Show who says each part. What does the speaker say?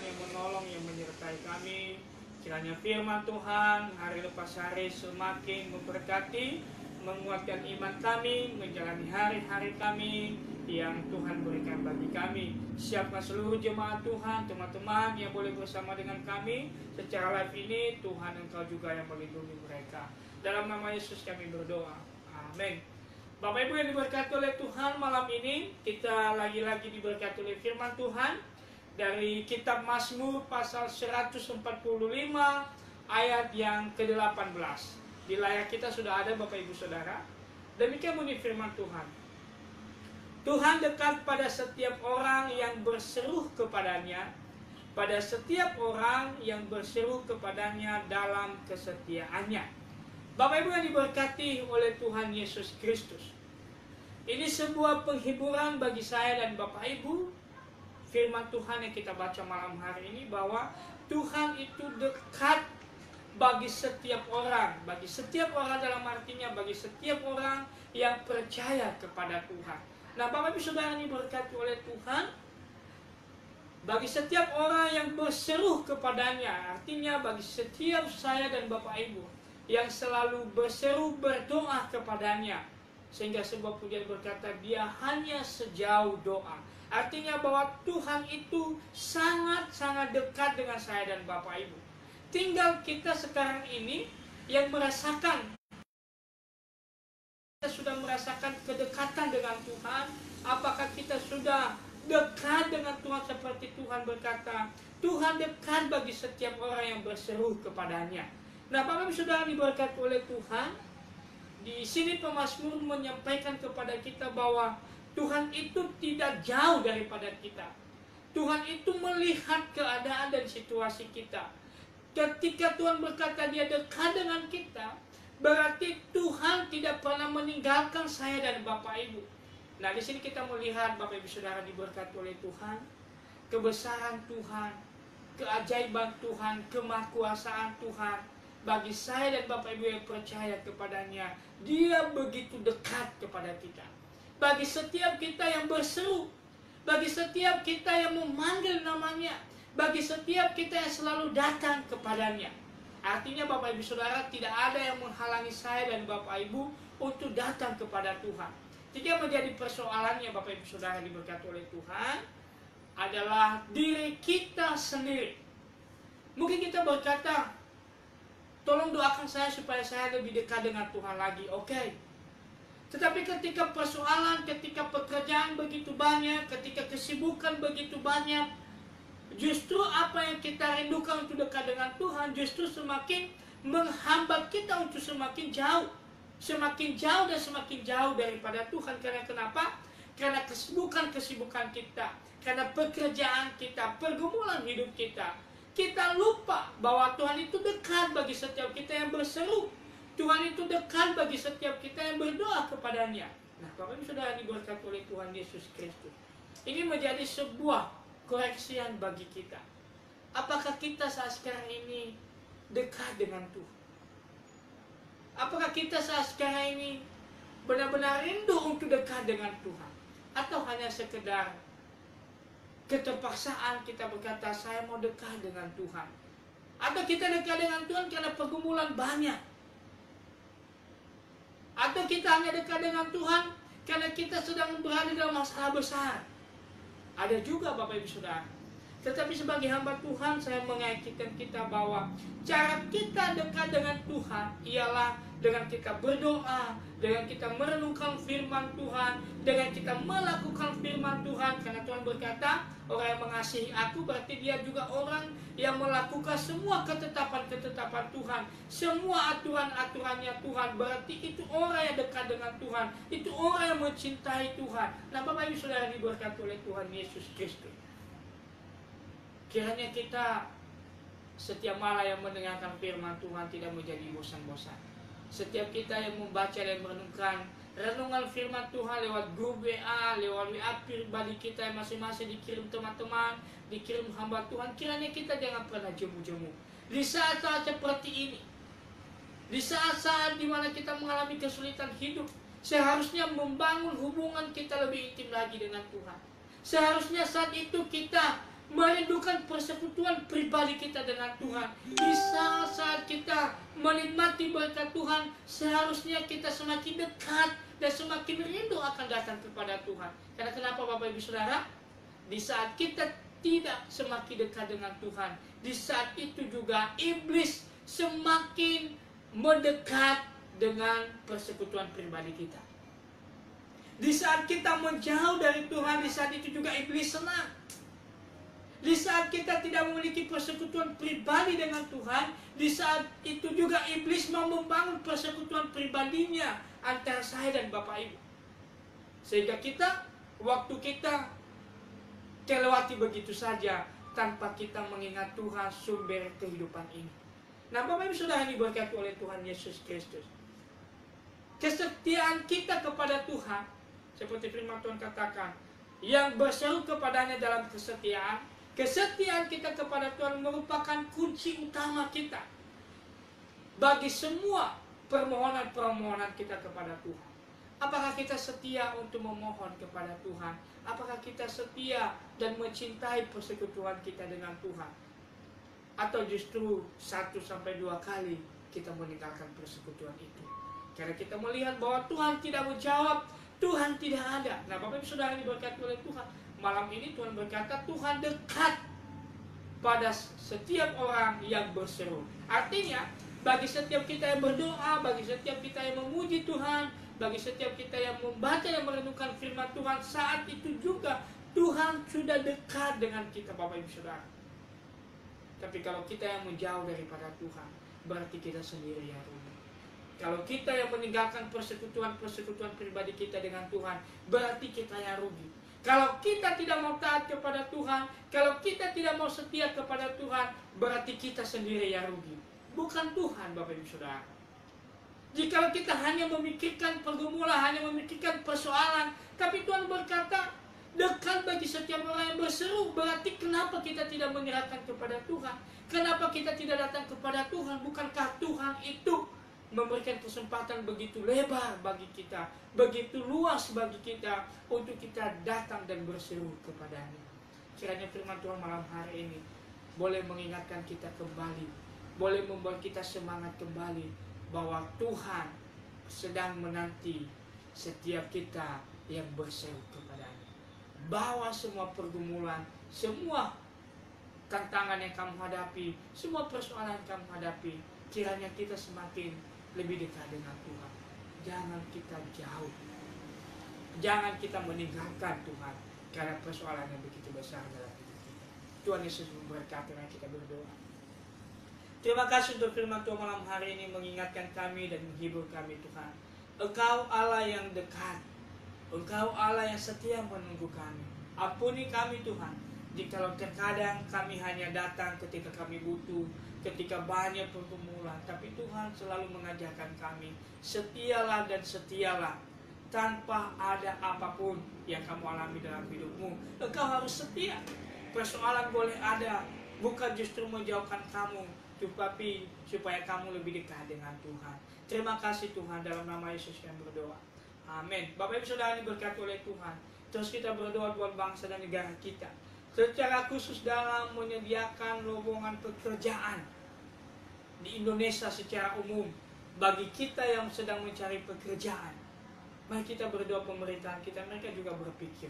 Speaker 1: yang menolong, yang menyertai kami. Kiranya firman Tuhan hari lepas hari semakin memberkati, menguatkan iman kami, menjalani hari-hari kami yang Tuhan berikan bagi kami. Siapkan seluruh jemaat Tuhan, teman-teman yang boleh bersama dengan kami secara live ini. Tuhan, Engkau juga yang melindungi mereka. Dalam nama Yesus kami berdoa. Amin. Bapak Ibu yang diberkati oleh Tuhan, malam ini kita lagi-lagi diberkati oleh firman Tuhan dari kitab Mazmur pasal 145 ayat yang ke-18. Di layar kita sudah ada Bapak Ibu Saudara. Demikian bunyi firman Tuhan. Tuhan dekat pada setiap orang yang berseru kepadanya, pada setiap orang yang berseru kepadanya dalam kesetiaannya. Bapak Ibu yang diberkati oleh Tuhan Yesus Kristus, ini sebuah penghiburan bagi saya dan Bapak Ibu. Firman Tuhan yang kita baca malam hari ini bahwa Tuhan itu dekat bagi setiap orang dalam artinya bagi setiap orang yang percaya kepada Tuhan. Nah, Bapak Ibu Saudara ini berkati oleh Tuhan, bagi setiap orang yang berseru kepadanya, artinya bagi setiap saya dan Bapak Ibu yang selalu berseru berdoa kepadanya, sehingga sebuah pujian berkata dia hanya sejauh doa. Artinya bahwa Tuhan itu sangat-sangat dekat dengan saya dan Bapak Ibu. Tinggal kita sekarang ini yang merasakan, kita sudah merasakan kedekatan dengan Tuhan. Apakah kita sudah dekat dengan Tuhan seperti Tuhan berkata, Tuhan dekat bagi setiap orang yang berseru kepadanya. Nah, Bapak Ibu Saudara diberkati oleh Tuhan, di sini pemazmur menyampaikan kepada kita bahwa Tuhan itu tidak jauh daripada kita. Tuhan itu melihat keadaan dan situasi kita. Ketika Tuhan berkata dia dekat dengan kita, berarti Tuhan tidak pernah meninggalkan saya dan Bapak Ibu. Nah, di sini kita melihat Bapak Ibu Saudara diberkati oleh Tuhan, kebesaran Tuhan, keajaiban Tuhan, kemahakuasaan Tuhan. Bagi saya dan Bapak Ibu yang percaya kepadanya, dia begitu dekat kepada kita. Bagi setiap kita yang berseru, bagi setiap kita yang memanggil namanya, bagi setiap kita yang selalu datang kepadanya. Artinya Bapak Ibu Saudara, tidak ada yang menghalangi saya dan Bapak Ibu untuk datang kepada Tuhan. Jika menjadi persoalannya Bapak Ibu Saudara diberkati oleh Tuhan adalah diri kita sendiri. Mungkin kita berkata, tolong doakan saya supaya saya lebih dekat dengan Tuhan lagi. Oke. Tetapi ketika persoalan, ketika pekerjaan begitu banyak, ketika kesibukan begitu banyak, justru apa yang kita rindukan untuk dekat dengan Tuhan justru semakin menghambat kita untuk semakin jauh dan semakin jauh daripada Tuhan. Karena kenapa? Karena kesibukan kita, karena pekerjaan kita, pergumulan hidup kita. Kita lupa bahwa Tuhan itu dekat bagi setiap kita yang berseru. Tuhan itu dekat bagi setiap kita yang berdoa kepadanya. Nah, Bapak Ibu Saudara diberkati oleh Tuhan Yesus Kristus, ini menjadi sebuah koreksian bagi kita. Apakah kita saat sekarang ini dekat dengan Tuhan? Apakah kita saat sekarang ini benar-benar rindu untuk dekat dengan Tuhan? Atau hanya sekedar keterpaksaan kita berkata, saya mau dekat dengan Tuhan? Atau kita dekat dengan Tuhan karena pergumulan banyak? Atau kita hanya dekat dengan Tuhan karena kita sedang berada dalam masalah besar? Ada juga Bapak Ibu Saudara. Tetapi sebagai hamba Tuhan, saya mengingatkan kita bahwa cara kita dekat dengan Tuhan ialah dengan kita berdoa, dengan kita merenungkan firman Tuhan, dengan kita melakukan firman Tuhan. Karena Tuhan berkata, orang yang mengasihi aku berarti dia juga orang yang melakukan semua ketetapan-ketetapan Tuhan, semua aturan-aturannya Tuhan. Berarti itu orang yang dekat dengan Tuhan, itu orang yang mencintai Tuhan. Nah, Bapak Ibu Saudara diberkati oleh Tuhan Yesus Kristus, kiranya kita setiap malam yang mendengarkan firman Tuhan tidak menjadi bosan-bosan. Setiap kita yang membaca dan merenungkan renungan firman Tuhan lewat grup WA, lewat WA pribadi kita yang masing-masing dikirim teman-teman, dikirim hamba Tuhan, kiranya kita jangan pernah jemu-jemu. Di saat-saat seperti ini, di saat-saat dimana kita mengalami kesulitan hidup, seharusnya membangun hubungan kita lebih intim lagi dengan Tuhan. Seharusnya saat itu kita merindukan persekutuan pribadi kita dengan Tuhan. Di saat kita menikmati berkat Tuhan, seharusnya kita semakin dekat dan semakin rindu akan datang kepada Tuhan. Karena kenapa Bapak Ibu Saudara? Di saat kita tidak semakin dekat dengan Tuhan, di saat itu juga iblis semakin mendekat dengan persekutuan pribadi kita. Di saat kita menjauh dari Tuhan, di saat itu juga iblis senang. Di saat kita tidak memiliki persekutuan pribadi dengan Tuhan, di saat itu juga iblis mau membangun persekutuan pribadinya antara saya dan Bapak Ibu. Sehingga waktu kita terlewati begitu saja tanpa kita mengingat Tuhan sumber kehidupan ini. Nah, Bapak Ibu Saudara yang diberkati oleh Tuhan Yesus Kristus, kesetiaan kita kepada Tuhan, seperti firman Tuhan katakan, yang berseru kepadanya dalam kesetiaan, kesetiaan kita kepada Tuhan merupakan kunci utama kita bagi semua permohonan-permohonan kita kepada Tuhan. Apakah kita setia untuk memohon kepada Tuhan? Apakah kita setia dan mencintai persekutuan kita dengan Tuhan? Atau justru 1-2 kali kita meninggalkan persekutuan itu? Karena kita melihat bahwa Tuhan tidak menjawab, Tuhan tidak ada. Nah, Bapak Ibu Saudara diberkati oleh Tuhan, malam ini Tuhan berkata Tuhan dekat pada setiap orang yang berseru. Artinya bagi setiap kita yang berdoa, bagi setiap kita yang memuji Tuhan, bagi setiap kita yang membaca dan merenungkan firman Tuhan, saat itu juga Tuhan sudah dekat dengan kita, Bapak Ibu Saudara. Tapi kalau kita yang menjauh daripada Tuhan, berarti kita sendiri yang rugi. Kalau kita yang meninggalkan persekutuan pribadi kita dengan Tuhan, berarti kita yang rugi. Kalau kita tidak mau taat kepada Tuhan, kalau kita tidak mau setia kepada Tuhan, berarti kita sendiri yang rugi, bukan Tuhan, Bapak Ibu Saudara. Jika kita hanya memikirkan pergumulan, hanya memikirkan persoalan, tapi Tuhan berkata dekat bagi setiap orang yang berseru, berarti kenapa kita tidak menyerahkan kepada Tuhan? Kenapa kita tidak datang kepada Tuhan? Bukankah Tuhan itu memberikan kesempatan begitu lebar bagi kita, begitu luas bagi kita untuk kita datang dan berseru kepadanya? Kiranya firman Tuhan malam hari ini boleh mengingatkan kita kembali, boleh membuat kita semangat kembali bahwa Tuhan sedang menanti setiap kita yang berseru kepadanya. Bawa semua pergumulan, semua tantangan yang kamu hadapi, semua persoalan yang kamu hadapi, kiranya kita semakin lebih dekat dengan Tuhan. Jangan kita jauh, jangan kita meninggalkan Tuhan karena persoalan yang begitu besar dalam hidup kita. Tuhan Yesus memberkati, kita berdoa. Terima kasih untuk firman Tuhan malam hari ini mengingatkan kami dan menghibur kami, Tuhan. Engkau Allah yang dekat, Engkau Allah yang setia menunggu kami. Ampuni kami Tuhan, jikalau terkadang kami hanya datang ketika kami butuh, ketika banyak pergumulan, tapi Tuhan selalu mengajarkan kami, setialah dan setialah, tanpa ada apapun yang kamu alami dalam hidupmu. Engkau harus setia. Persoalan boleh ada, bukan justru menjauhkan kamu, tapi supaya kamu lebih dekat dengan Tuhan. Terima kasih Tuhan, dalam nama Yesus yang berdoa. Amin. Bapak Ibu Saudara diberkati oleh Tuhan. Terus kita berdoa buat bangsa dan negara kita, secara khusus dalam menyediakan lowongan pekerjaan di Indonesia secara umum bagi kita yang sedang mencari pekerjaan. Mari kita berdoa pemerintahan kita, mereka juga berpikir